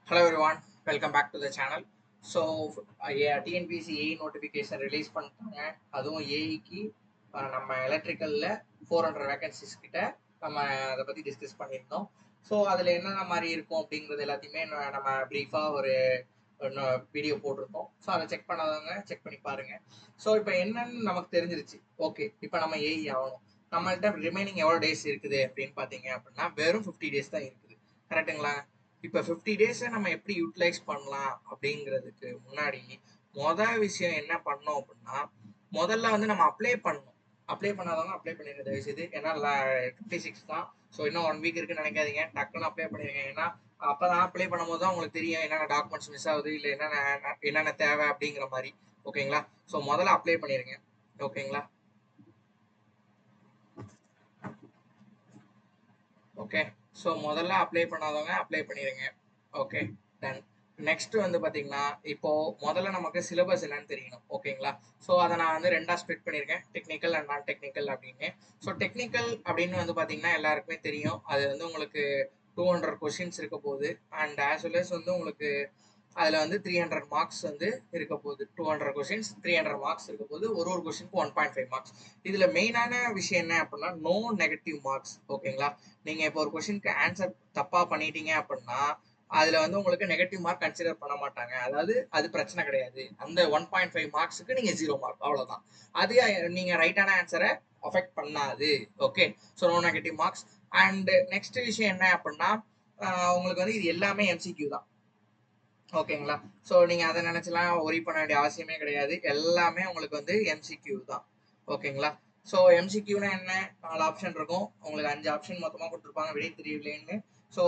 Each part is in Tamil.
Hello everyone, welcome back to the channel. So, TNPC AE notification release பண்ணிட்டாங்க. அதுவும் ஏஇக்கு நம்ம எலக்ட்ரிக்கலில் 400 வேகன்சிஸ் கிட்ட நம்ம அதை பற்றி டிஸ்கஸ் பண்ணியிருந்தோம். ஸோ அதில் என்னென்ன மாதிரி இருக்கும் அப்படிங்கிறது எல்லாத்தையுமே நம்ம ப்ரீஃபாக ஒரு வீடியோ போட்டிருக்கோம். ஸோ அதை செக் பண்ணாதவங்க செக் பண்ணி பாருங்கள். ஸோ இப்போ என்னன்னு நமக்கு தெரிஞ்சிருச்சு. ஓகே, இப்போ நம்ம ஏஇ ஆகணும். நம்மள்கிட்ட ரிமைனிங் எவ்வளோ டேஸ் இருக்குது அப்படின்னு பார்த்தீங்க அப்படின்னா வெறும் 50 டேஸ் தான் இருக்குது. கரெக்டுங்களா? இப்போ 50 டேஸை நம்ம எப்படி யூட்டிலைஸ் பண்ணலாம் அப்படிங்கிறதுக்கு முன்னாடி மொதல் விஷயம் என்ன பண்ணோம் அப்படின்னா, முதல்ல வந்து நம்ம அப்ளை பண்ணணும். அப்ளை பண்ணாதவங்க அப்ளை பண்ணிடுங்க தயவு செய்து. ஏன்னா 56 தான். ஸோ இன்னும் 1 வீக் இருக்குன்னு நினைக்காதீங்க. டக்குன்னு அப்ளை பண்ணிடுங்க. ஏன்னா அப்போ தான் அப்ளை பண்ணும்போது தான் உங்களுக்கு தெரியும் என்னென்ன டாக்குமெண்ட்ஸ் மிஸ் ஆகுது, இல்லை என்னென்ன தேவை அப்படிங்கிற மாதிரி. ஓகேங்களா? ஸோ முதல்ல அப்ளை பண்ணிடுங்க. ஓகேங்களா? ஓகே, ஸோ முதல்ல அப்ளை பண்ணாதவங்க அப்ளை பண்ணிடுங்க. Okay, done. நெக்ஸ்ட் வந்து பார்த்தீங்கன்னா, இப்போ முதல்ல நமக்கு சிலபஸ் என்னன்னு தெரியணும். ஓகேங்களா? ஸோ அதை நான் வந்து ரெண்டாக ஸ்ப்ளிட் பண்ணியிருக்கேன், டெக்னிக்கல் அண்ட் நான் டெக்னிக்கல் அப்படின்னு. ஸோ டெக்னிக்கல் அப்படின்னு வந்து பார்த்தீங்கன்னா எல்லாருக்குமே தெரியும். அது வந்து உங்களுக்கு 200 கொஷின்ஸ் இருக்க போகுது. அண்ட் ஆஸ் வெல் அஸ் வந்து உங்களுக்கு அதில் வந்து 300 மார்க்ஸ் வந்து இருக்க போகுது. 200 கொஷின்ஸ் 300 மார்க்ஸ் இருக்க போகுது. ஒரு கொஷினுக்கு 1.5 மார்க்ஸ். இதில் மெயினான விஷயம் என்ன அப்படின்னா, நோ நெகட்டிவ் மார்க்ஸ். ஓகேங்களா? நீங்கள் இப்போ ஒரு கொஷினுக்கு ஆன்சர் தப்பாக பண்ணிட்டீங்க அப்படின்னா அதில் வந்து உங்களுக்கு நெகட்டிவ் மார்க் கன்சிடர் பண்ண மாட்டாங்க. அதாவது அது பிரச்சனை கிடையாது. அந்த 1.5 மார்க்ஸுக்கு நீங்கள் 0 மார்க், அவ்வளோதான். அது நீங்கள் ரைட்டான ஆன்சரை அஃபெக்ட் பண்ணாது. Okay, so no negative marks. And next விஷயம் என்ன அப்படின்னா, உங்களுக்கு வந்து இது எல்லாமே எம்சிக்யூ தான். ஓகேங்களா? ஸோ நீங்கள் அதை நினச்சலாம் ஒரி பண்ண வேண்டிய அவசியமே கிடையாது. எல்லாமே உங்களுக்கு வந்து எம்சிக்யூ தான். ஓகேங்களா? ஸோ எம்சிக்யூனா என்ன? 4 ஆப்ஷன் இருக்கும். உங்களுக்கு 5 ஆப்ஷன் மொத்தமாக கொடுத்துருப்பாங்க விடை தெரியலேன்னு. ஸோ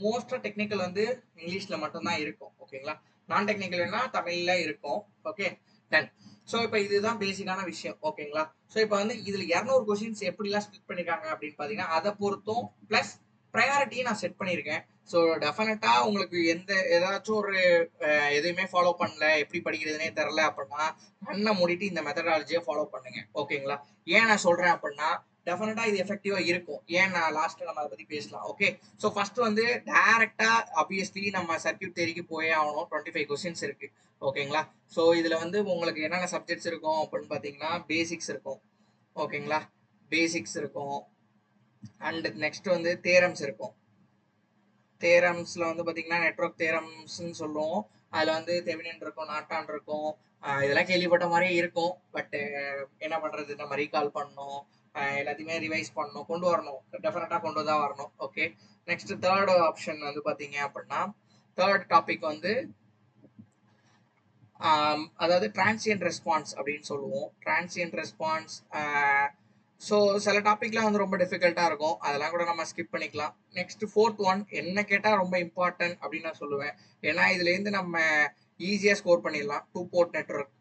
மோஸ்ட்டாக டெக்னிக்கல் வந்து இங்கிலீஷில் மட்டும்தான் இருக்கும். ஓகேங்களா? நான் டெக்னிக்கல்னா தமிழில் இருக்கும். Okay, ton. ஸோ இப்போ இதுதான் பேசிக்கான விஷயம். ஓகேங்களா? ஸோ இப்போ வந்து இதில் 200 கொஸ்டின்ஸ் எப்படிலாம் ஸ்பிளிட் பண்ணியிருக்காங்க அப்படின்னு பார்த்தீங்கன்னா அதை பொறுத்தும் ப்ளஸ் ப்ரையாரிட்டியும் நான் செட் பண்ணியிருக்கேன். ஸோ டெஃபினட்டாக உங்களுக்கு ஏதாச்சும் ஒரு எதையுமே ஃபாலோ பண்ணல, எப்படி படிக்கிறதுனே தெரில அப்படின்னா கண்ணை மூடிட்டு இந்த மெத்தடாலஜியை ஃபாலோ பண்ணுங்க. ஓகேங்களா? ஏன் நான் சொல்கிறேன் அப்படின்னா டெஃபினட்டாக இது எஃபெக்டிவாக இருக்கும். ஏன் நான் லாஸ்ட்டு நம்ம அதை பற்றி பேசலாம். ஓகே, ஸோ ஃபர்ஸ்ட் வந்து டேரெக்டாக ஆப்வியஸ்லி நம்ம சர்க்கியூட் தேரிக்கு போயே ஆகணும். 25 கொஸ்டின்ஸ் இருக்குது. ஓகேங்களா? ஸோ இதில் வந்து உங்களுக்கு என்னென்ன சப்ஜெக்ட்ஸ் இருக்கும் அப்படின்னு பார்த்தீங்கன்னா பேசிக்ஸ் இருக்கும். ஓகேங்களா? பேசிக்ஸ் இருக்கும். அண்ட் நெக்ஸ்ட் வந்து தேரம்ஸ் இருக்கும். தேரம்ஸில் வந்து பார்த்தீங்கன்னா நெட்வொர்க் தேரம்ஸ்ன்னு சொல்லுவோம். அதில் வந்து தெவினின் இருக்கும், நாட்டான் இருக்கும். இதெல்லாம் கேள்விப்பட்ட மாதிரியே இருக்கும். பட்டு என்ன பண்ணுறது, நம்ம ரீகால் பண்ணணும், எல்லாத்தையுமே ரிவைஸ் பண்ணணும், கொண்டு வரணும். டெஃபினட்டாக கொண்டு தான் வரணும். ஓகே, நெக்ஸ்ட் தேர்ட் ஆப்ஷன் வந்து பார்த்தீங்க அப்படின்னா தேர்ட் டாபிக் வந்து அதாவது டிரான்சியன்ட் ரெஸ்பான்ஸ் அப்படின்னு சொல்லுவோம். Transient response. ஸோ சில டாபிக்லாம் வந்து ரொம்ப டிஃபிகல்ட்டாக இருக்கும். அதெல்லாம் கூட நம்ம ஸ்கிப் பண்ணிக்கலாம். நெக்ஸ்ட் ஃபோர்த் ஒன் என்ன கேட்டால் ரொம்ப இம்பார்ட்டன்ட் அப்படின்னு நான் சொல்லுவேன். ஏன்னா இதுலேருந்து நம்ம ஈஸியாக ஸ்கோர் பண்ணிடலாம். 2 போர்ட் நெட்வொர்க்.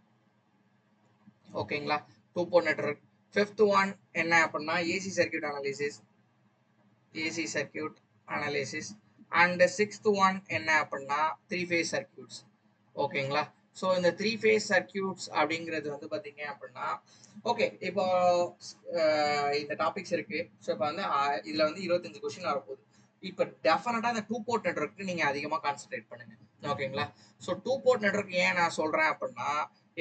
ஓகேங்களா? 2 போர்ட் நெட்வொர்க். ஃபிஃப்த் ஒன் என்ன அப்படின்னா AC circuit analysis. AC circuit analysis. And sixth one என்ன அப்படின்னா 3 ஃபேஸ் சர்க்கியூட்ஸ். ஓகேங்களா? ஸோ இந்த 3 ஃபேஸ் சர்க்கியூட்ஸ் அப்படிங்கிறது வந்து பார்த்தீங்க அப்படின்னா ஓகே, இப்போ இந்த டாபிக்ஸ் இருக்கு. ஸோ இப்போ வந்து இதில் வந்து 25 கொஸ்டின் வரப்போகுது. இப்போ டெஃபினட்டாக இந்த 2 போர்ட் நெட்வொர்க்கு நீங்கள் அதிகமாக கான்சென்ட்ரேட் பண்ணுங்க. ஓகேங்களா? ஸோ 2 போர்ட் நெட்வொர்க் ஏன் நான் சொல்கிறேன் அப்படின்னா,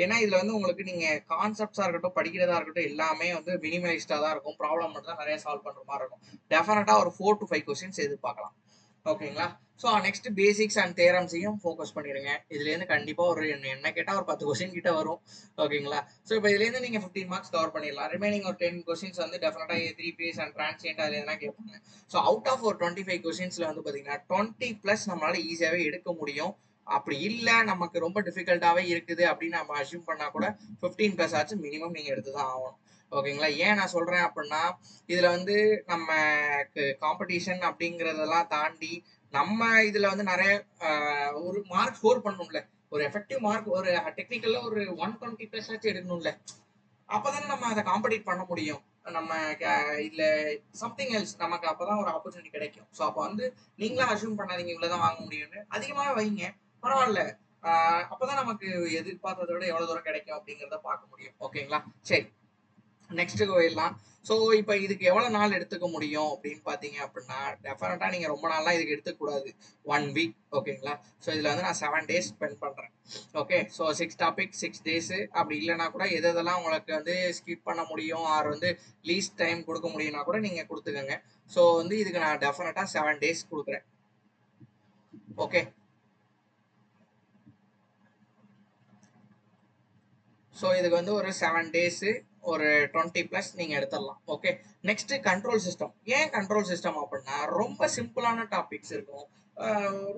ஏன்னா இதில் வந்து உங்களுக்கு நீங்கள் கான்செப்ட்ஸாக இருக்கட்டும், படிக்கிறதா இருக்கட்டும், எல்லாமே வந்து மினிமலிஸ்டாக தான் இருக்கும். ப்ராப்ளம் மட்டும் தான் நிறைய சால்வ் பண்ணுற மாதிரி இருக்கும். டெஃபினட்டாக ஒரு 4 to 5 கொஸ்டின்ஸ் எதிர்பார்க்கலாம். ஓகேங்களா? ஸோ நெக்ஸ்ட் பேசிக்ஸ் அண்ட் தேரம்ஸையும் ஃபோக்கஸ் பண்ணிடுங்க. இதுலேருந்து கண்டிப்பாக ஒரு என்ன கேட்டால் ஒரு 10 கொஸ்டின் கிட்ட வரும். ஓகேங்களா? ஸோ இப்போ இதுலேருந்து நீங்கள் 15 மார்க்ஸ் கவர் பண்ணிடலாம். ரிமைனிங் ஒரு 10 கொஸ்டின்ஸ் வந்து டெஃபினட்டாக 3 பேஸ் அண்ட் டிரான்சியன்ட் அதில் எதனா கேட்பாங்க. ஸோ அவுட் ஆஃப் ஒரு 25 கொஸ்டின்ஸில் வந்து பார்த்தீங்கன்னா 20+ நம்மளால ஈஸியாகவே எடுக்க முடியும். அப்படி இல்லை நமக்கு ரொம்ப டிஃபிகல்ட்டாகவே இருக்குது அப்படின்னு நம்ம அசியூம் பண்ணால் கூட 15+ ஆச்சு மினிமம் நீங்கள் எடுத்து தான் ஆகணும். ஓகேங்களா? ஏன் நான் சொல்கிறேன் அப்படின்னா இதில் வந்து நம்ம காம்படிஷன் அப்படிங்கிறதெல்லாம் தாண்டி நம்ம இதில் வந்து நிறைய ஒரு மார்க் ஸ்கோர் பண்ணணும்ல. ஒரு எஃபெக்டிவ் மார்க் ஒரு டெக்னிக்கல்ல ஒரு 120+ ஆச்சு எடுக்கணும்ல. அப்போதானே நம்ம அதை காம்படிட் பண்ண முடியும். நம்ம இதுல சம்திங் எல்ஸ் நமக்கு அப்பதான் ஒரு ஆப்பர்ச்சுனிட்டி கிடைக்கும். ஸோ அப்போ வந்து நீங்களா அசியூம் பண்ணாதீங்க இவ்வளவுதான் வாங்க முடியும்னு. அதிகமாக வைங்க, பரவாயில்ல. அப்பதான் நமக்கு எதிர்பார்த்ததை விட எவ்வளவு தூரம் கிடைக்கும் அப்படிங்கிறத பார்க்க முடியும். ஓகேங்களா? சரி, நெக்ஸ்ட்டுக்கு போயிடலாம். ஸோ இப்போ இதுக்கு எவ்வளோ நாள் எடுத்துக்க முடியும் அப்படின்னு பார்த்தீங்க அப்படின்னா, டெஃபினட்டாக நீங்கள் ரொம்ப நாள்லாம் இதுக்கு எடுத்துக்கூடாது. 1 வீக் ஓகேங்களா? ஸோ இதில் வந்து நான் 7 டேஸ் ஸ்பெண்ட் பண்ணுறேன். ஓகே. ஸோ 6 டாபிக் 6 டேஸு அப்படி இல்லைனா கூட எதெல்லாம் உங்களுக்கு வந்து ஸ்கிப் பண்ண முடியும் ஆர் வந்து லீஸ்ட் டைம் கொடுக்க முடியும்னா கூட நீங்கள் கொடுத்துக்கோங்க. ஸோ வந்து இதுக்கு நான் டெஃபினட்டாக 7 டேஸ் கொடுக்குறேன். ஓகே. ஸோ இதுக்கு வந்து ஒரு 7 டேஸு ஒரு 20+ நீங்கள் எடுத்துடலாம். ஓகே. Next control system. ஏன் கண்ட்ரோல் சிஸ்டம் அப்படின்னா ரொம்ப சிம்பிளான டாபிக்ஸ் இருக்கும்.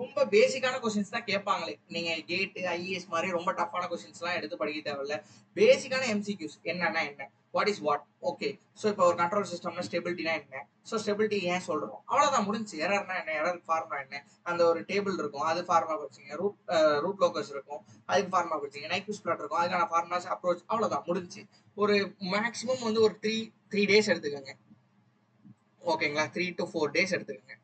ரொம்ப பேசிக்கான கொஸ்டின்ஸ் தான் கேட்பாங்களே. நீங்கள் கேட்டு ஐஏஎஸ் மாதிரி ரொம்ப டஃப்பான கொஸ்டின்ஸ்லாம் எடுத்து படிக்க தேவையில்ல. பேசிக்கான எம்சிக்யூஸ் என்னன்னா என்ன, what is what. Okay. So இப்போ ஒரு கண்ட்ரோல் சிஸ்டம்னா ஸ்டெபிலிட்டினா என்ன, ஸோ ஸ்டெபிலிட்டி ஏன் சொல்கிறோம், அவ்வளோதான் முடிஞ்சு. எரர்னா என்ன, எரர் ஃபார்முலா என்ன, அந்த ஒரு டேபிள் இருக்கும் அது ஃபார்முலா வச்சுங்க, ரூட் லோக்கஸ் இருக்கும் அதுக்கு ஃபார்முலா வச்சுங்க, நைக்யூஸ் பிளாட் இருக்கும் அதுக்கான ஃபார்முலாஸ் அப்ரோச், அவ்வளோதான் முடிஞ்சு. ஒரு மேக்ஸிமம் வந்து ஒரு த்ரீ டேஸ் எடுத்துக்கோங்க. ஓகேங்களா? 3 to 4 டேஸ் எடுத்துக்கோங்க.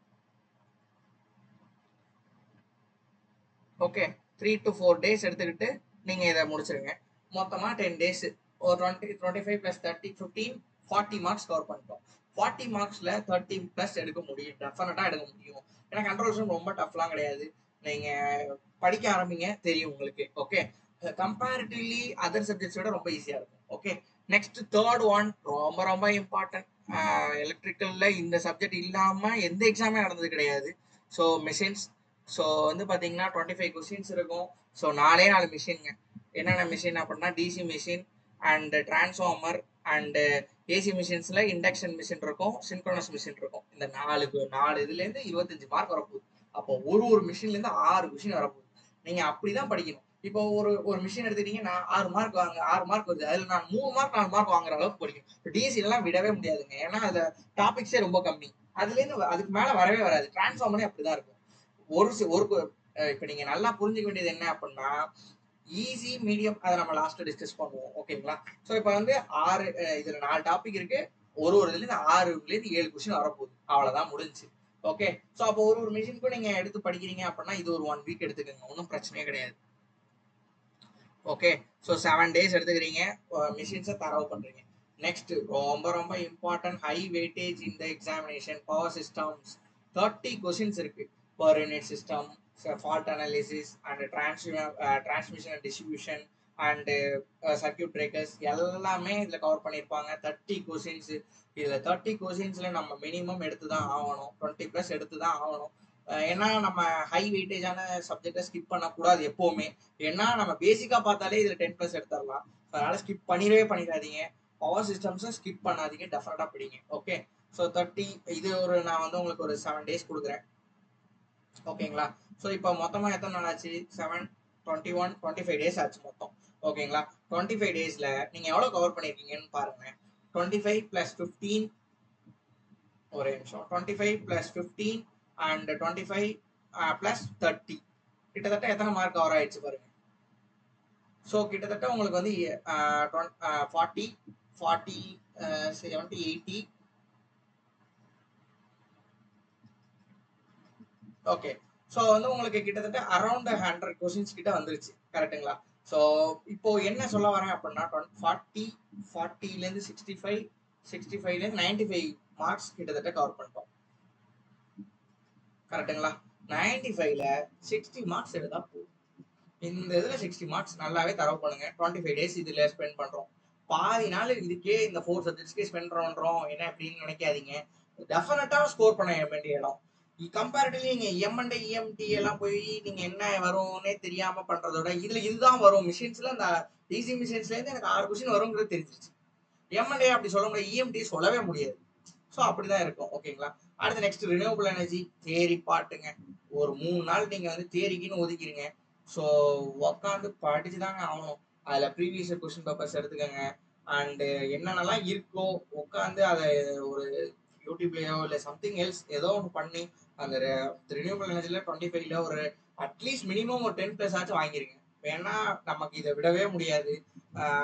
ஓகே. 3 to 4 டேஸ் எடுத்துக்கிட்டு நீங்கள் இதை முடிச்சிருங்க. மொத்தமாக 10 டேஸ் ஒரு 25 + 30 15 40 மார்க்ஸ் கவர் பண்ணிட்டோம். 40 மார்க்ஸில் 30+ எடுக்க முடியும், டெஃபினட்டாக எடுக்க முடியும். ஏன்னா கண்ட்ரோல்ஸும் ரொம்ப டஃப்லாம் கிடையாது. நீங்கள் படிக்க ஆரம்பிங்க, தெரியும் உங்களுக்கு. ஓகே. கம்பேரிட்டிவ்லி அதர் சப்ஜெக்ட்ஸ் விட ரொம்ப ஈஸியாக இருக்கும். ஓகே. நெக்ஸ்ட் தேர்ட் ஒன் ரொம்ப ரொம்ப இம்பார்ட்டன்ட். எலக்ட்ரிக்கலில் இந்த சப்ஜெக்ட் இல்லாமல் எந்த எக்ஸாமே நடந்தது கிடையாது. So machines. ஸோ வந்து பார்த்தீங்கன்னா 25 கொஸ்டின்ஸ் இருக்கும். ஸோ 4 மிஷினுங்க. என்னென்ன மிஷின் அப்படின்னா DC machine and transformer and AC மிஷின்ஸில் இண்டக்ஷன் மிஷின் இருக்கும், சின்க்ரோனஸ் மிஷின் இருக்கும். இந்த 4 இதுலேருந்து 25 மார்க் வரப்போகுது. அப்போ ஒரு மிஷின்லேருந்து 6 கொஸ்டின் வரப்போகுது. நீங்கள் அப்படி தான் படிக்கணும். இப்போ ஒரு மிஷின் எடுத்துக்கிட்டீங்கன்னா 6 மார்க் 6 மார்க் வருது. அதில் நான் 3 மார்க் 4 மார்க் வாங்குற அளவுக்கு படிக்கணும். இப்போ டிசிலாம் விடவே முடியாதுங்க. ஏன்னா அதில் டாபிக்ஸே ரொம்ப கம்மி. அதுலேருந்து அதுக்கு மேலே வரவே வராது. டிரான்ஸ்ஃபார்மரே அப்படி தான் இருக்கும். ஒரு இப்போ நீங்க நல்லா புரிஞ்சுக்க வேண்டியது என்ன அப்படின்னா, ஈஸி மீடியம் அதை நம்ம லாஸ்ட் டிஸ்கஸ் பண்ணுவோம். ஓகேங்களா? ஸோ இப்போ வந்து 6 இதுல 4 டாபிக் இருக்கு. இதுலேருந்து 6லேருந்து 7 கொஸ்டின் வரப்போகுது. அவ்வளோதான் முடிஞ்சு. ஓகே. ஸோ அப்போ ஒரு மிஷினுக்கும் நீங்க எடுத்து படிக்கிறீங்க அப்படின்னா இது ஒரு 1 வீக் எடுத்துக்கோங்க, ஒன்றும் பிரச்சனையே கிடையாது. ஓகே. ஸோ 7 டேஸ் எடுத்துக்கிறீங்க, மிஷின்ஸை தரவு பண்றீங்க. நெக்ஸ்ட் ரொம்ப ரொம்ப இம்பார்ட்டன்ட், ஹை வெயிட்டேஜ் இந்த எக்ஸாமினேஷன் பவர் சிஸ்டம்ஸ். 30 கொஸ்டின்ஸ் இருக்கு. Power unit system, fault analysis and transmission and distribution and circuit breakers எல்லாமே இதில் கவர் பண்ணியிருப்பாங்க. 30 கொஸ்டின்ஸ். இதில் 30 கொஸ்டின்ஸில் நம்ம மினிமம் எடுத்து தான் ஆகணும், 20+ எடுத்து தான் ஆகணும். ஏன்னா நம்ம ஹை வெயிட்டேஜான சப்ஜெக்டை ஸ்கிப் பண்ணக்கூடாது எப்போவுமே. ஏன்னா நம்ம பேசிக்காக பார்த்தாலே இதில் 10+ எடுத்துடலாம். அதனால ஸ்கிப் பண்ணிடாதீங்க. பவர் சிஸ்டம்ஸும் ஸ்கிப் பண்ணாதீங்க, டெஃபினட்டாக படிங்க. ஓகே. ஸோ 30 இது நான் வந்து உங்களுக்கு ஒரு 7 டேஸ் கொடுக்குறேன். ஓகேங்களா? ஸோ இப்போ மொத்தமாக எத்தனை நாள் ஆச்சு? 7 21 25 டேஸ் ஆச்சு மொத்தம். ஓகேங்களா? 25 டேஸில் நீங்கள் எவ்வளோ கவர் பண்ணியிருக்கீங்கன்னு பாருங்க. 25 + 15 ஒரே நிமிஷம். 25 + 15 அண்ட் 25 + 30 கிட்டத்தட்ட எத்தனை மார்க் கவர் ஆயிடுச்சு பாருங்க. ஸோ கிட்டத்தட்ட உங்களுக்கு வந்து 40 70 80. ஓகே. ஸோ வந்து உங்களுக்கு கிட்டத்தட்ட அரௌண்ட் 100 கொஸ்டின்ஸ் கிட்ட வந்துருச்சு. கரெக்டுங்களா? ஸோ இப்போ என்ன சொல்ல வரேன் அப்படின்னா 40லேருந்து 65 65லேருந்து 95 மார்க்ஸ் கிட்டத்தட்ட கவர் பண்ணிட்டோம். கரெக்டுங்களா? 95ல 60 மார்க்ஸ் எடுத்தா போதும். இந்த இதில் 60 மார்க்ஸ் நல்லாவே தரவு பண்ணுங்க. 25 டேஸ் இதில் ஸ்பெண்ட் பண்ணுறோம். பாதி நாள் இதுக்கே இந்த 4 சப்ஜெக்ட்ஸ்க்கே ஸ்பெண்ட் பண்ணுறோம் என்ன அப்படின்னு நினைக்காதீங்க. டெஃபினட்டாக ஸ்கோர் பண்ண வேண்டிய இடம். கம்பேரிட்டிவ்லி நீங்கள் எம்என்டி இஎம்டி எல்லாம் போய் நீங்கள் என்ன வரும்னே தெரியாமல் பண்ணுறதோட இதில் இதுதான் வரும். மிஷின்ஸில் இந்த டிசி மிஷின்ஸ்லேருந்து எனக்கு 6 கொஸ்டின் வருங்கிறது தெரிஞ்சிருச்சு. எம்என்டி அப்படி சொல்ல முடியாது, இஎம்டி சொல்லவே முடியாது. ஸோ அப்படிதான் இருக்கும். ஓகேங்களா? அடுத்து நெக்ஸ்ட் ரினியூவபிள் எனர்ஜி தியரி பாட்டுங்க. ஒரு 3 நாள் நீங்கள் வந்து தியரிக்குன்னு ஒதுக்கிடுங்க. ஸோ உட்காந்து படிச்சு தாங்க ஆகணும். அதில் ப்ரீவியஸ் கொஸ்டின் பேப்பர்ஸ் எடுத்துக்கோங்க. அண்டு என்னென்னலாம் இருக்கோ உட்காந்து அதை ஒரு யூடியூப்லேயோ இல்லை சம்திங் எல்ஸ் ஏதோ ஒன்று பண்ணி அந்த ரினியூவபிள் எனர்ஜியில் 25ல ஒரு அட்லீஸ்ட் மினிமம் ஒரு 10+ ஆச்சும் வாங்கிருங்க. ஏன்னா நமக்கு இதை விடவே முடியாது.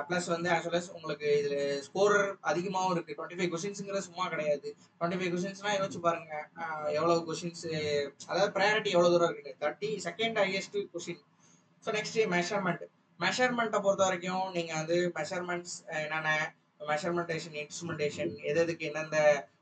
ப்ளஸ் வந்து ஆக்சுவலாக உங்களுக்கு இதில் ஸ்கோரர் அதிகமாகவும் இருக்குது. 25 கொஸ்டின்ஸுங்கிற சும்மா கிடையாது. 25 கொஸ்டின்ஸ்னால் யோசிச்சு பாருங்க, எவ்வளோ கொஸ்டின்ஸ், அதாவது ப்ரையாரிட்டி எவ்வளோ தூரம் இருக்குது. 30 second highest question. So next மெஷர்மெண்ட்டை பொறுத்த வரைக்கும் நீங்கள் வந்து மெஷர்மெண்ட்ஸ் என்னென்ன, மெஷர்மெண்டேஷன், இன்ஸ்ட்ருமெண்டேஷன், எதுக்கு எந்தெந்த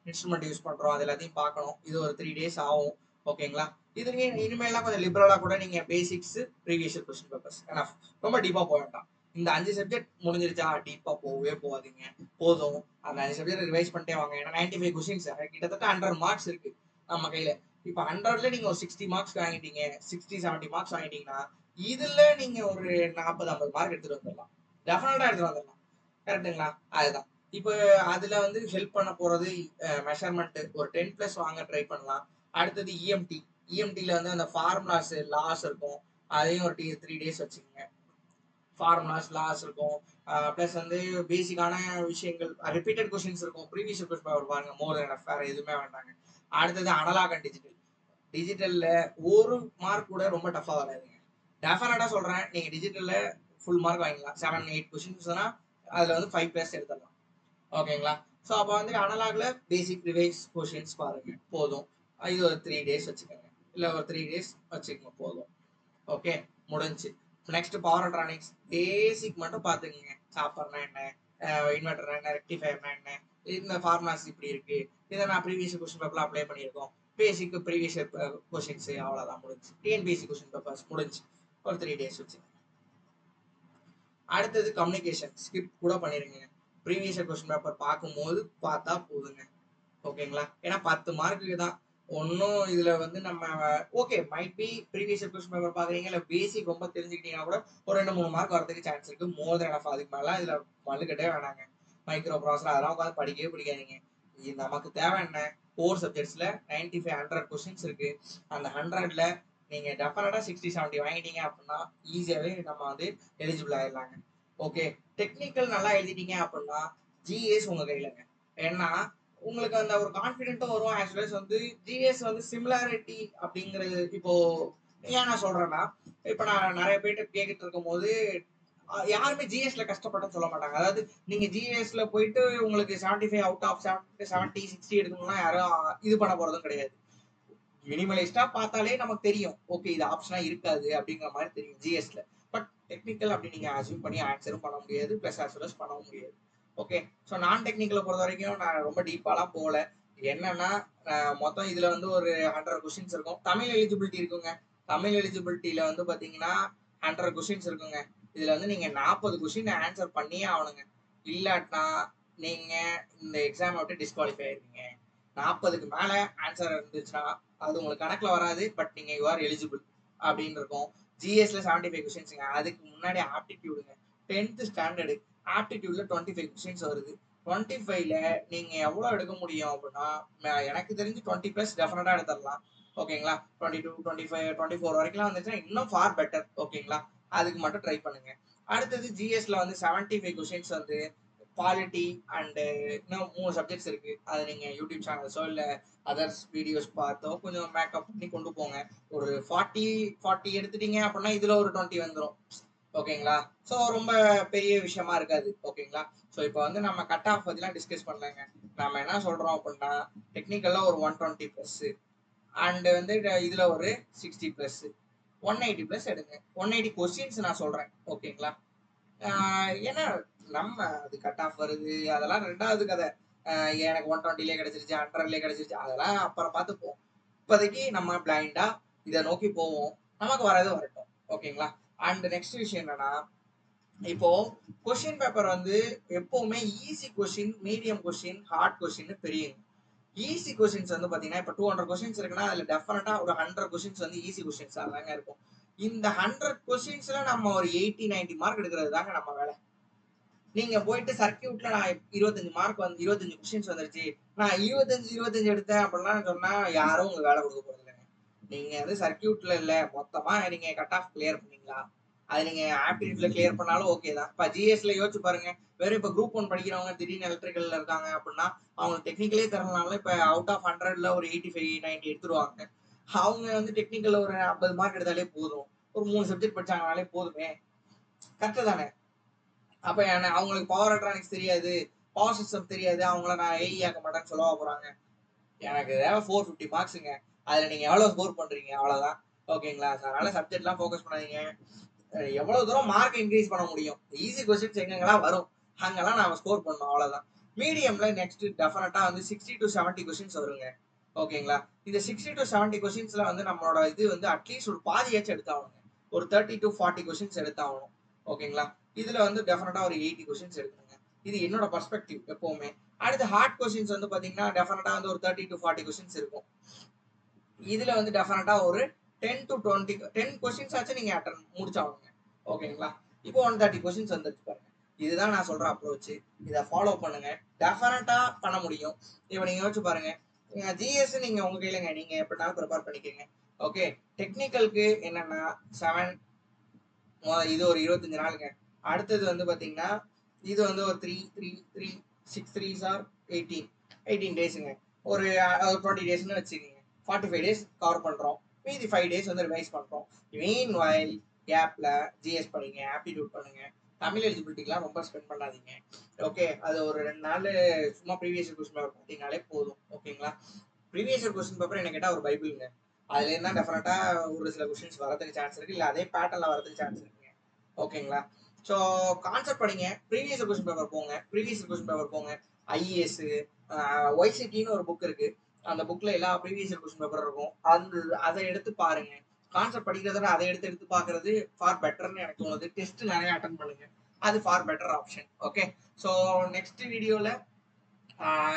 இன்ஸ்ட்ருமெண்ட் யூஸ் பண்றோம் அது எல்லாத்தையும் பார்க்கணும். இது ஒரு 3 டேஸ் ஆகும். ஓகேங்களா? இதுலயே இனிமேலாம் கொஞ்சம் லிபரலா கூட நீங்க basics, previous year question papers enough. ரொம்ப டீப்பா போக வேண்டாம். இந்த 5 சப்ஜெக்ட் முடிஞ்சிருச்சா, டீப்பா போகவே போகாதீங்க. போதும். அந்த 5 சப்ஜெக்ட் ரிவைஸ் பண்ணிட்டே வாங்க. ஏன்னா 95 கொஸ்டின்ஸ் கிட்டத்தட்ட 100 மார்க்ஸ் இருக்கு நம்ம கையில. இப்ப 100ல நீங்க ஒரு 60 மார்க்ஸ் வாங்கிட்டீங்க, 60, 70 மார்க்ஸ் வாங்கிட்டீங்கன்னா, இதுல நீங்க ஒரு 40, 50 மார்க் எடுத்துட்டு வந்துடலாம். டெஃபினட்டா எடுத்துட்டு வந்துடலாம். கரெக்ட்டுங்களா? அதுதான். இப்ப அதுல வந்து ஹெல்ப் பண்ண போறது மெஷர்மெண்ட் ஒரு 10 பிளஸ் வாங்க ட்ரை பண்ணலாம். அடுத்தது இஎம்டி. இஎம்டில வந்து அந்த ஃபார்முலாஸ், லாஸ் இருக்கும். அதையும் ஒரு 3 டேஸ் வச்சுக்கோங்க. ஃபார்முலாஸ், லாஸ் இருக்கும். பிளஸ் வந்து பேசிக்கான விஷயங்கள், ரிப்பீட்டட் கொஸ்டின்ஸ் இருக்கும். ப்ரீவியஸ் கொஸ்டின் பேப்பர் பாருங்க, மோர் தென் வேற எதுவுமே வேண்டாங்க. அடுத்தது அனலாக் அண்ட் டிஜிட்டல். டிஜிட்டல்ல ஒரு மார்க் கூட ரொம்ப டஃபா வராதுங்க. டெஃபினட்டா சொல்றேன், நீங்க டிஜிட்டல்ல ஃபுல் மார்க் வாங்கிக்கலாம். 7, 8 கொஸ்டின்ஸ்னா அதுல வந்து 5 பிளஸ் எடுத்துடலாம். ஓகேங்களா? ஸோ அப்போ வந்து அனலாக்ல பேசிக் ரிவைஸ் கொஸ்டின்ஸ் பாருங்க, போதும். இது ஒரு 3 டேஸ் வச்சுக்கோங்க, இல்லை ஒரு 3 டேஸ் வச்சுக்கோங்க, போதும். ஓகே, முடிஞ்சு. நெக்ஸ்ட் பவர் எலக்ட்ரானிக்ஸ் பேசிக் மட்டும் பார்த்துக்குங்க. சாப்பர்னா என்ன, இன்வெர்டர்னா என்ன, ரெக்டிஃபயர்னா என்ன, இந்த ஃபார்முலாஸ் இப்படி இருக்கு, இதை நான் ப்ரீவியஸ் கொஸ்டின் பேப்பர்ல அப்ளை பண்ணியிருக்கோம். பேசிக் ப்ரீவியஸ் கொஸ்டின்ஸ் அவ்வளோதான், முடிஞ்சு. டிஎன்பிஎஸ்சி கொஸ்டின் பேப்பர்ஸ் முடிஞ்சு. ஒரு 3 டேஸ் வச்சுக்கோங்க. அடுத்தது கம்யூனிகேஷன் ஸ்கிப் கூட பண்ணிருங்க. ப்ரீவியஸ் கொஸ்டின் பேப்பர் பார்க்கும்போது பார்த்தா போதுங்க. ஓகேங்களா? ஏன்னா 10 மார்க்குக்கு தான். ஒன்றும் இதுல வந்து நம்ம okay might be previous question paper பாக்குறீங்க, இல்லை பேசிக் ரொம்ப தெரிஞ்சுக்கிட்டீங்கன்னா கூட ஒரு 2-3 மார்க் வரதுக்கு சான்ஸ் இருக்கு. மோர் தென் எனஃப். அதுக்கு மேல இதுல மல்லுக்கட்டே வேணாங்க. மைக்ரோ ப்ராசஸர் அதெல்லாம் உட்காந்து படிக்கவே பிடிக்காதீங்க. நமக்கு தேவை என்ன, கோர் சப்ஜெக்ட்ஸ்ல 95, 100 கொஸ்டின்ஸ் இருக்கு. அந்த 100ல நீங்க டெஃபினட்டா 60, 70 வாங்கிட்டீங்க அப்படின்னா ஈஸியாவே நம்ம வந்து எலிஜிபிள் ஆயிடலாங்க. ஓகே, டெக்னிக்கல் நல்லா எழுதிட்டீங்க அப்படின்னா ஜிஎஸ் உங்க கையிலங்க. ஏன்னா உங்களுக்கு அந்த ஒரு கான்ஃபிடென்ட்டும் வரும். ஆஸ் வெல் அஸ் வந்து ஜிஎஸ் வந்து சிமிலாரிட்டி அப்படிங்கிறது. இப்போ ஏன் நான் சொல்றேன்னா, இப்போ நான் நிறைய பேர்ட்ட கேட்டுட்டு இருக்கும் போது யாருமே ஜிஎஸ்ல கஷ்டப்பட்டன்னு சொல்ல மாட்டாங்க. அதாவது நீங்க ஜிஎஸ்ல போயிட்டு உங்களுக்கு 75 அவுட் ஆஃப் 70, 60 எடுக்கணும்னா யாரும் இது பண்ண போறதும் கிடையாது. மினிமலிஸ்டா பார்த்தாலே நமக்கு தெரியும், ஓகே இது ஆப்ஷனா இருக்காது அப்படிங்கிற மாதிரி தெரியும் ஜிஎஸ்ல. பட் டெக்னிக்கல் அப்படி நீங்க அசியூம் பண்ணி ஆன்சரும் பண்ண முடியாது, பிளஸ் ஆஸ் வெல் அஸ் பண்ணவும் முடியாது. ஓகே, ஸோ நான் டெக்னிக்கலை பொறுத்த வரைக்கும் நான் ரொம்ப டீப்பாலாம் போகல. என்னன்னா மொத்தம் இதுல வந்து ஒரு 100 கொஸ்டின்ஸ் இருக்கும். தமிழ் எலிஜிபிலிட்டி இருக்குங்க. தமிழ் எலிஜிபிலிட்டியில வந்து பாத்தீங்கன்னா 100 கொஸ்டின்ஸ் இருக்குங்க. இதுல வந்து நீங்க 40 கொஸ்டின் ஆன்சர் பண்ணியே ஆகணுங்க. இல்லாட்டினா நீங்க இந்த எக்ஸாம் விட்டு டிஸ்குவாலிஃபை ஆயிருவீங்க. 40க்கு மேல ஆன்சர் இருந்துச்சுன்னா அது உங்களுக்கு கணக்குல வராது. பட் நீங்க யூ ஆர் எலிஜிபிள் அப்படின்னு இருக்கும். ஜிஎஸ்ல 75 கொஸ்டின்ஸுங்க. அதுக்கு முன்னாடி ஆப்டிடியூடுங்க. 10th ஸ்டாண்டர்டு ஆப்டிடியூட்ல 25 கொஸ்டின்ஸ் வருது. 25ல நீங்க எவ்வளவு எடுக்க முடியும் அப்படின்னா, எனக்கு தெரிஞ்சு 20 பிளஸ் டெஃபினட்டா எடுத்துடலாம். ஓகேங்களா? 22, 25, 24 வரைக்கும் வந்துச்சுன்னா இன்னும் ஃபார் பெட்டர். ஓகேங்களா? அதுக்கு மட்டும் ட்ரை பண்ணுங்க. அடுத்தது ஜிஎஸ்ல வந்து 75 கொஸ்டின்ஸ் வந்து பாலிட்டி அண்ட் இன்னும் 3 சப்ஜெக்ட்ஸ் இருக்கு. அது நீங்க யூடியூப் சேனல்ஸோ இல்ல அதர்ஸ் வீடியோஸ் பார்த்தோ கொஞ்சம் மேக்கப் பண்ணி கொண்டு போங்க. ஒரு 40 எடுத்துட்டீங்க அப்படின்னா இதுல ஒரு 20 வந்துடும். ஓகேங்களா? ஸோ ரொம்ப பெரிய விஷயமா இருக்காது. ஓகேங்களா? ஸோ இப்போ வந்து நம்ம கட் ஆஃப் பத்திலாம் டிஸ்கஸ் பண்ணலாங்க. நம்ம என்ன சொல்றோம் அப்படின்னா, டெக்னிக்கல்ல ஒரு 120 பிளஸ் அண்ட் வந்து இதுல ஒரு 60 பிளஸ் 180 பிளஸ் எடுங்க. 180 கொஸ்டின்ஸ் நான் சொல்றேன். ஓகேங்களா? ஏன்னா நம்ம அது கட் ஆஃப் வருது அதெல்லாம் ரெண்டாவது கதை. எனக்கு 120லே கிடைச்சிருச்சு, 100லே கிடைச்சிருச்சு, அதெல்லாம் அப்புறம் பார்த்துப்போம். இப்போதைக்கு நம்ம பிளைண்டா இதை நோக்கி போவோம். நமக்கு வரது வரட்டும். ஓகேங்களா? அண்ட் நெக்ஸ்ட் விஷயம் என்னன்னா, இப்போ கொஸ்டின் பேப்பர் வந்து எப்பவுமே easy question, medium question, hard question பிரியுங்க. ஈஸி கொஸ்டின்ஸ் வந்து பாத்தீங்கன்னா இப்போ 200 கொஸ்டின்ஸ் இருக்குன்னா அதுல டெஃபினட்டா ஒரு 100 கொஸ்டின்ஸ் வந்து ஈஸி கொஸ்டின்ஸ் தாங்க இருக்கும். இந்த 100 கொஸ்டின்ஸ்ல நம்ம ஒரு 80, 90 மார்க் எடுக்கிறது தாங்க நம்ம வேலை. நீங்க போயிட்டு சர்க்கியூட்ல நான் 25 மார்க் வந்து 25 கொஸ்டின்ஸ் வந்துருச்சு, நான் 25 எடுத்தேன் அப்படிலாம் சொன்னா யாரும் உங்களுக்கு வேலை கொடுக்க போறது இல்லைங்க. நீங்க வந்து சர்க்கியூட்ல இல்ல மொத்தமா நீங்க கட் ஆஃப் கிளியர் பண்ணீங்களா, அது நீங்க ஆப்டிடியூட்ல கிளியர் பண்ணாலும் ஓகே தான். இப்ப ஜிஎஸ்ல யோசிச்சு பாருங்க, வெறும் இப்ப குரூப் 1 படிக்கிறவங்க திடீர்னு எலக்ட்ரிக்கல்ல இருக்காங்க அப்படின்னா அவங்களுக்கு டெக்னிக்கலே தரனால இப்ப அவுட் ஆஃப் 100ல ஒரு 85, 90 எடுத்துருவாங்க. அவங்க வந்து டெக்னிக்கல்ல ஒரு 50 மார்க் எடுத்தாலே போதும். ஒரு 3 சப்ஜெக்ட் படிச்சாங்கனாலே போதுமே. கரெக்ட் தானே? அப்ப அவங்களுக்கு பவர் எலக்ட்ரானிக்ஸ் தெரியாது, பவர் சிஸ்டம் தெரியாது, அவங்கள நான் ஏஇ ஆக்க மாட்டேன்னு சொல்லவா போறாங்க? எனக்கு தேவை 450 மார்க்ஸுங்க. அதுல நீங்க எவ்வளவு ஸ்கோர் பண்றீங்க அவ்வளவுதான். ஓகேங்களா? அதனால சப்ஜெக்ட்லாம் ஃபோக்கஸ் பண்ணாதீங்க. எவ்வளவு தூரம் மார்க் இன்க்ரீஸ் பண்ண முடியும், ஈஸி கொஸ்டின்ஸ் எங்கெங்கெல்லாம் வரும் அங்கெல்லாம் நாம ஸ்கோர் பண்ணோம் அவ்வளவுதான். மீடியம்ல நெக்ஸ்ட் டெஃபினட்டா வந்து 60 to 70 கொஸ்டின்ஸ் வருங்க. ஓகேங்களா? இந்த 60 to 70 கொஸ்டின்ஸ்ல வந்து நம்மளோட இது வந்து அட்லீஸ்ட் ஒரு பாதியாச்சும் எடுத்தாகணுங்க. ஒரு 30 to 40 கொஸ்டின்ஸ் எடுத்தாகணும். ஓகேங்களா? இதுல வந்து டெஃபினட்டா ஒரு 80 கொஸ்டின்ஸ் எடுக்கணுங்க. இது என்னோட பெர்ஸ்பெக்டிவ் எப்பவுமே. அடுத்து ஹார்ட் கொஸ்டின்ஸ் வந்து பாத்தீங்கன்னா டெஃபினட்டா வந்து ஒரு 30 to 40 கொஸ்டின்ஸ் இருக்கும். இதுல வந்து டெஃபினட்டா ஒரு 10 to 20 10 கொஸ்டின்ஸ் ஆச்சும் நீங்க அட்டன் முடிச்சாகணுங்க. ஓகேங்களா? இப்போ 130 கொஸ்டின்ஸ் வந்துருச்சு பாருங்க. இதுதான் நான் சொல்ற அப்ரோச். இதை ஃபாலோ பண்ணுங்க. டெஃபினட்டா பண்ண முடியும். இப்போ நீங்க யோசிச்சு பாருங்க. ஜிஎஸ் நீங்க உங்க கையிலங்க, நீங்க எப்படினாலும் ப்ரிப்பேர் பண்ணிக்கோங்க. ஓகே, டெக்னிக்கலுக்கு என்னன்னா 7 இது ஒரு 25 நாளுங்க. அடுத்தது வந்து பாத்தீங்கன்னா இது வந்து ஒரு 6 3s ஆர் 18 டேஸுங்க. ஒரு 20 டேஸ்னு வச்சுக்கோங்க. 45 டேஸ் கவர் பண்றோம். மீதி 5 டேஸ் வந்து ரிவைஸ் பண்றோம். மீன் வைல் கேப்ல ஜிஎஸ் படிங்க, ஆப்டிடியூட் பண்ணுங்க. தமிழ் எலிஜிபிலிட்டிலாம் ரொம்ப ஸ்பெண்ட் பண்ணாதீங்க. ஓகே, அது ஒரு 2 நாள் சும்மா ப்ரீவியஸ் கொஸ்டின் பேப்பர் பார்த்தீங்கனாலே போதும். ஓகேங்களா? ப்ரீவியஸ் கொஸ்டின் பேப்பர் என்ன கேட்டால் ஒரு பைபிளுங்க. அதுல இருந்தா டெஃபினட்டா ஒரு சில கொஸ்டின்ஸ் வரதுக்கு சான்ஸ் இருக்கு, இல்ல அதே பேட்டர்ல வரதுக்கு சான்ஸ் இருக்குங்க. ஓகேங்களா? ஸோ கான்செப்ட் படிங்க, ப்ரீவியஸ் கொஸ்டின் பேப்பர் போங்க. ஐஏஎஸ் ஒய்சிடின்னு ஒரு புக் இருக்கு. அந்த புக்ல எல்லா ப்ரீவியஸ் கொஸ்டின் பேப்பர் இருக்கும். அதை எடுத்து பாருங்க. கான்செப்ட் படிக்கிறத விட அதை எடுத்து பாக்குறது ஃபார் பெட்டர்னு எனக்கு தோணுது. டெஸ்ட் நிறைய அட்டன் பண்ணுங்க, அது for better option. Okay, so next வீடியோல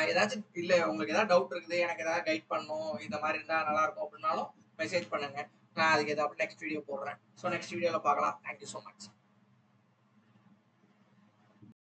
ஏதாச்சும் இல்லை உங்களுக்கு ஏதாவது டவுட் இருக்குது, எனக்கு ஏதாவது கைட் பண்ணும், இந்த மாதிரி இருந்தால் நல்லா இருக்கும் அப்படின்னாலும் மெசேஜ் பண்ணுங்க. நான் அதுக்கு ஏதாவது நெக்ஸ்ட் வீடியோ போடுறேன். ஸோ நெக்ஸ்ட் வீடியோவில் பார்க்கலாம். Thank you so much.